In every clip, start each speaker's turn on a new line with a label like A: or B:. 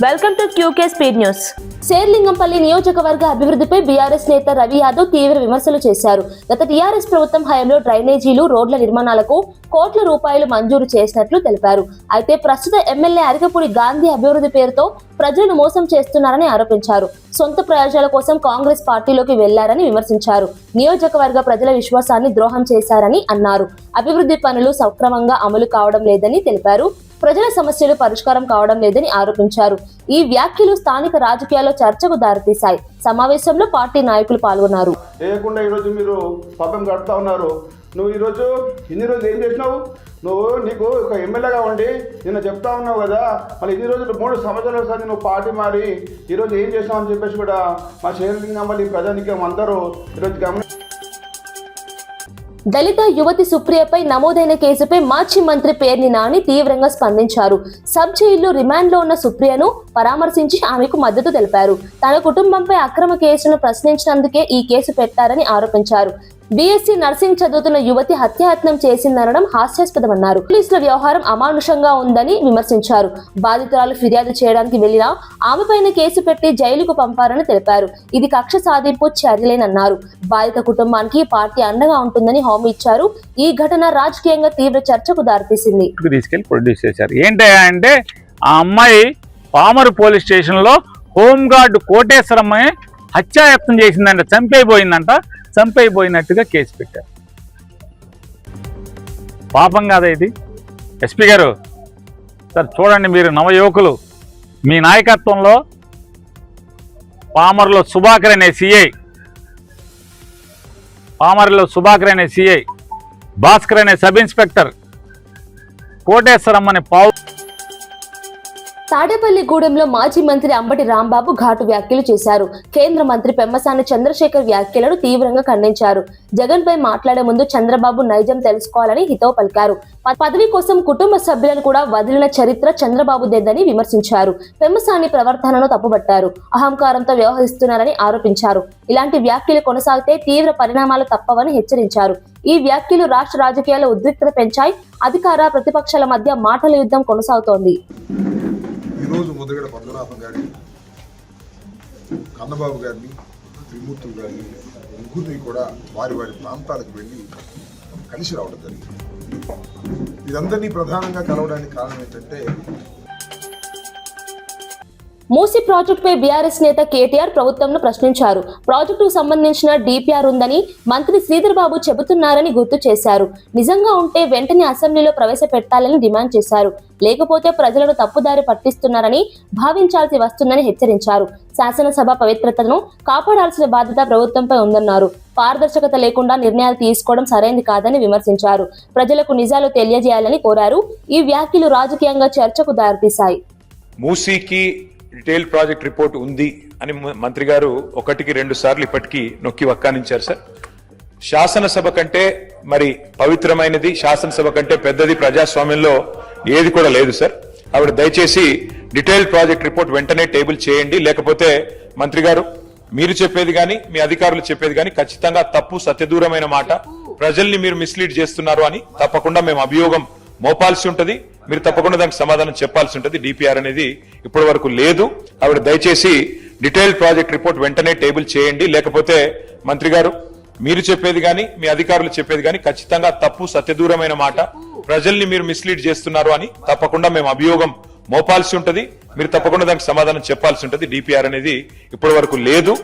A: Welcome to QK speed news. Serilingampally నియోజకవర్గ అభివృద్ధిపై BRS నేత రవి యాదవ్ తీవ్ర విమర్శలు చేశారు. గత టీఆర్ఎస్ ప్రభుత్వం హయాంలో డ్రైనేజీలు, రోడ్ల నిర్మాణాలకు కోట్ల రూపాయలు మంజూరు చేసినట్లు తెలిపారు. అయితే ప్రస్తుత ఎమ్మెల్యే అరికపూడి గాంధీ అభివృద్ధి పేరుతో ప్రజలను మోసం చేస్తున్నారని ఆరోపించారు. సొంత ప్రయోజనాల కోసం కాంగ్రెస్ పార్టీలోకి వెళ్లారని విమర్శించారు. నియోజకవర్గ ప్రజల విశ్వాసాన్ని ద్రోహం చేశారని అన్నారు. అభివృద్ధి పనులు సక్రమంగా అమలు కావడం లేదని తెలిపారు. ప్రజల సమస్యలు పరిష్కారం కావడం లేదని ఆరోపించారు. ఈ వ్యాఖ్యలు స్థానిక రాజకీయాల్లో చర్చకు దారితీశాయి. సమావేశంలో పార్టీ నాయకులు పాల్గొన్నారు.
B: నువ్వు ఈరోజు ఇన్ని రోజులు ఏం చేసినావు? నీకు ఒక ఎమ్మెల్యేగా ఉండి నిన్న చెప్తా ఉన్నావు కదా, మళ్ళీ ఇన్ని రోజులు 3 సంవత్సరాల సార్ నువ్వు పార్టీ మారి ఈరోజు ఏం చేసావు అని చెప్పేసి కూడా మా శేర్లింగంపల్లి ప్రజానికం అందరూ ఈరోజు
A: దళిత యువతి సుప్రియపై నమోదైన కేసుపై మాజీ మంత్రి పేర్ని నాని తీవ్రంగా స్పందించారు. సబ్ జైల్లో రిమాండ్లో ఉన్న సుప్రియను పరామర్శించి ఆమెకు మద్దతు తెలిపారు. తన కుటుంబంపై అక్రమ కేసును ప్రశ్నించినందుకే ఈ కేసు పెట్టారని ఆరోపించారు. బీఎస్సీ నర్సింగ్ చదువుతున్న యువతి హత్యాయత్నం చేసిందనడం హాస్యాస్పదమన్నారు. పోలీసుల వ్యవహారం అమానుషంగా ఉందని విమర్శించారు. బాధితురాలు ఫిర్యాదు చేయడానికి వెళ్లినా ఆమెపైన కేసు పెట్టి జైలుకు పంపారని తెలిపారు. ఇది కక్ష సాధింపు చర్యలేనన్నారు. బాధిత కుటుంబానికి పార్టీ అండగా ఉంటుందని హామీ ఇచ్చారు. ఈ ఘటన రాజకీయంగా తీవ్ర చర్చకు దారితీసింది.
C: ఏంటంటే ఆ అమ్మాయి పామరు పోలీస్ స్టేషన్ లో హోంగార్డు కోటేశ్వరమ్మ హత్యాయత్నం చేసిందంట, చంపైపోయినట్టుగా కేసు పెట్టారు. పాపం కాదా ఇది? ఎస్పీ గారు సార్ చూడండి, మీరు నవయువకులు మీ నాయకత్వంలో పామర్లో సుభాకర్ అనే సిఐ, భాస్కర్ అనే సబ్ ఇన్స్పెక్టర్, కోటేశ్వరమ్మ అనే
A: తాడేపల్లిగూడెంలో మాజీ మంత్రి అంబటి రాంబాబు ఘాటు వ్యాఖ్యలు చేశారు. కేంద్ర మంత్రి పెమ్మసాని చంద్రశేఖర్ వ్యాఖ్యలను తీవ్రంగా ఖండించారు. జగన్ పై మాట్లాడే ముందు చంద్రబాబు నైజం తెలుసుకోవాలని హితవు పలికారు. పదవి కోసం కుటుంబ సభ్యులను కూడా వదిలిన చరిత్ర చంద్రబాబుదేదని విమర్శించారు. పెమ్మసాని ప్రవర్తనను తప్పుబట్టారు. అహంకారంతో వ్యవహరిస్తున్నారని ఆరోపించారు. ఇలాంటి వ్యాఖ్యలు కొనసాగితే తీవ్ర పరిణామాలు తప్పవని హెచ్చరించారు. ఈ వ్యాఖ్యలు రాష్ట్ర రాజకీయాల్లో ఉద్రిక్తత పెంచాయి. అధికార ప్రతిపక్షాల మధ్య మాటల యుద్ధం కొనసాగుతోంది.
D: ఈరోజు ముద్రగడ పద్మనాభం గారిని, కన్నబాబు గారిని, త్రిమూర్తి గారిని ముగ్గురిని కూడా వారి ప్రాంతాలకు వెళ్ళి కలిసి రావడం జరిగింది. ఇదందరినీ ప్రధానంగా కలవడానికి కారణం ఏంటంటే
A: మూసీ ప్రాజెక్టుపై బీఆర్ఎస్ నేత కేటీఆర్ ప్రభుత్వంను ప్రశ్నించారు. ప్రాజెక్టుకు సంబంధించిన డిపిఆర్ ఉందని మంత్రి శ్రీధర్ బాబు చెబుతున్నారని గుర్తు చేశారు. నిజంగా ఉంటే వెంటనే అసెంబ్లీలో ప్రవేశపెట్టాలని డిమాండ్ చేశారు. లేకపోతే ప్రజలను తప్పుదారి పట్టిస్తున్నారని భావించాల్సి వస్తుందని హెచ్చరించారు. శాసనసభ పవిత్రతను కాపాడాల్సిన బాధ్యత ప్రభుత్వంపై ఉందన్నారు. పారదర్శకత లేకుండా నిర్ణయాలు తీసుకోవడం సరైనది కాదని విమర్శించారు. ప్రజలకు నిజాలు తెలియజేయాలని కోరారు. ఈ వ్యాఖ్యలు రాజకీయంగా చర్చకు దారితీశాయి.
E: మూసీకి డీటెయిల్ ప్రాజెక్ట్ రిపోర్ట్ ఉంది అని మంత్రి గారు 1-2 సార్లు ఇప్పటికీ నొక్కి వక్కానించారు సార్. శాసనసభ కంటే మరి పవిత్రమైనది, శాసనసభ కంటే పెద్దది ప్రజాస్వామ్యంలో ఏది కూడా లేదు సార్. ఆవిడ దయచేసి డీటెయిల్ ప్రాజెక్ట్ రిపోర్ట్ వెంటనే టేబుల్ చేయండి. లేకపోతే మంత్రి గారు మీరు చెప్పేది కానీ మీ అధికారులు చెప్పేది కానీ ఖచ్చితంగా తప్పు, సత్యదూరమైన మాట, ప్రజల్ని మీరు మిస్లీడ్ చేస్తున్నారు అని తప్పకుండా మేము అభియోగం మోపాల్సి ఉంటది. మీరు తప్పకుండా దానికి సమాధానం చెప్పాల్సి ఉంటుంది. డిపిఆర్ అనేది ఇప్పటి వరకు లేదు. ఆవిడ దయచేసి డీటెయిల్ ప్రాజెక్ట్ రిపోర్ట్ వెంటనే టేబుల్ చేయండి. లేకపోతే మంత్రి గారు మీరు చెప్పేది కానీ మీ అధికారులు చెప్పేది కానీ ఖచ్చితంగా తప్పు, సత్యదూరమైన మాట, ప్రజల్ని మీరు మిస్లీడ్ చేస్తున్నారు అని తప్పకుండా మేము అభియోగం మోపాల్సి ఉంటది. మీరు తప్పకుండా దానికి సమాధానం చెప్పాల్సి ఉంటుంది. డిపిఆర్ అనేది ఇప్పటి వరకు లేదు.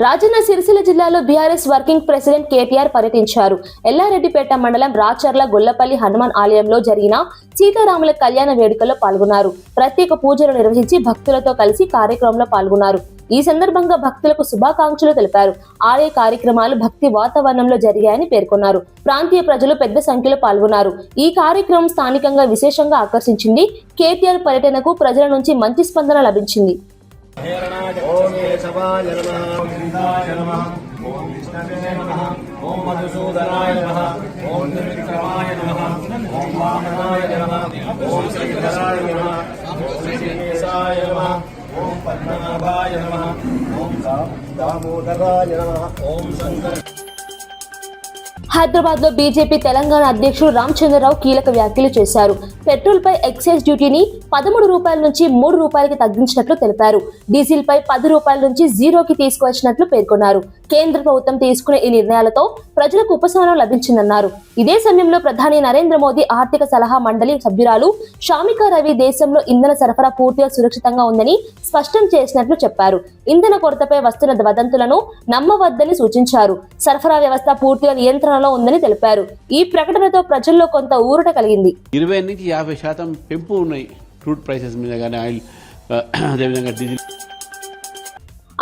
A: రాజన్న సిరిసిల్ల జిల్లాలో బీఆర్ఎస్ వర్కింగ్ ప్రెసిడెంట్ కేటీఆర్ పర్యటించారు. ఎల్లారెడ్డిపేట మండలం రాచర్ల గొల్లపల్లి హనుమాన్ ఆలయంలో జరిగిన సీతారాముల కళ్యాణ వేడుకల్లో పాల్గొన్నారు. ప్రత్యేక పూజలు నిర్వహించి భక్తులతో కలిసి కార్యక్రమంలో పాల్గొన్నారు. ఈ సందర్భంగా భక్తులకు శుభాకాంక్షలు తెలిపారు. ఆలయ కార్యక్రమాలు భక్తి వాతావరణంలో జరిగాయని పేర్కొన్నారు. ప్రాంతీయ ప్రజలు పెద్ద సంఖ్యలో పాల్గొన్నారు. ఈ కార్యక్రమం స్థానికంగా విశేషంగా ఆకర్షించింది. కేటీఆర్ పర్యటనకు ప్రజల నుంచి మంచి స్పందన లభించింది.
F: ఓం కేశవాయ నమః, ఓం విష్ణాయ నమః, ఓం విష్ణవే నమః, ఓం మధుసూదనాయ నమః, ఓం త్రివిక్రమాయ నమః, ఓం వామనాయ నమః, ఓం శ్రీధరాయ నమః, ఓం శ్రీకేశాయ నమః, ఓం పద్మనాభాయ నమః, ఓం దామోదరాయ నమః, ఓం శంకర.
A: హైదరాబాద్ లో బీజేపీ తెలంగాణ అధ్యక్షుడు రామచంద్రరావు కీలక వ్యాఖ్యలు చేశారు. పెట్రోల్ పై ఎక్సైజ్ డ్యూటీని 13 రూపాయల నుంచి 3 రూపాయలకి తగ్గించినట్లు తెలిపారు. డీజిల్ పై 10 రూపాయల నుంచి జీరోకి తీసుకువచ్చినట్లు పేర్కొన్నారు. కేంద్ర ప్రభుత్వం తీసుకునే ఈ నిర్ణయాలతో ప్రజలకు ఉపశమనం లభించిందన్నారు. ఇదే సమయంలో ప్రధాని నరేంద్ర మోదీ ఆర్థిక సలహా మండలి సభ్యురాలు షామికా రవి దేశంలో ఇంధన సరఫరా పూర్తిగా సురక్షితంగా ఉందని స్పష్టం చేసినట్లు చెప్పారు. ఇంధన కొరతపై వస్తున్న వదంతులను నమ్మవద్దని సూచించారు. సరఫరా వ్యవస్థ పూర్తిగా నియంత్రణలో ఉందని తెలిపారు. ఈ ప్రకటనతో ప్రజల్లో కొంత ఊరట కలిగింది.
G: 20 నుంచి 50% పెంపు ఉన్నాయి క్రూడ్ ప్రైసెస్ మీద కానీ ఆయిల్ అదేవిధంగా డీజిల్.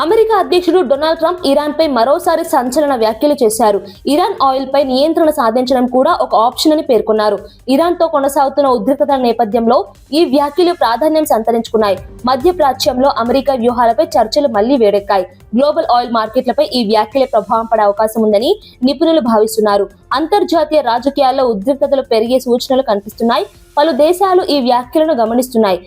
A: అమెరికా అధ్యక్షుడు డొనాల్డ్ ట్రంప్ ఇరాన్ పై మరోసారి సంచలన వ్యాఖ్యలు చేశారు. ఇరాన్ ఆయిల్ పై నియంత్రణ సాధించడం కూడా ఒక ఆప్షన్ అని పేర్కొన్నారు. ఇరాన్ తో కొనసాగుతున్న ఉద్రిక్తతల నేపథ్యంలో ఈ వ్యాఖ్యలు ప్రాధాన్యం సంతరించుకున్నాయి. మధ్యప్రాచ్యంలో అమెరికా వ్యూహాలపై చర్చలు మళ్లీ వేడెక్కాయి. గ్లోబల్ ఆయిల్ మార్కెట్లపై ఈ వ్యాఖ్యలే ప్రభావం పడే అవకాశం ఉందని నిపుణులు భావిస్తున్నారు. అంతర్జాతీయ రాజకీయాల్లో ఉద్రిక్తతలు పెరిగే సూచనలు కనిపిస్తున్నాయి. పలు దేశాలు ఈ వ్యాఖ్యలను గమనిస్తున్నాయి.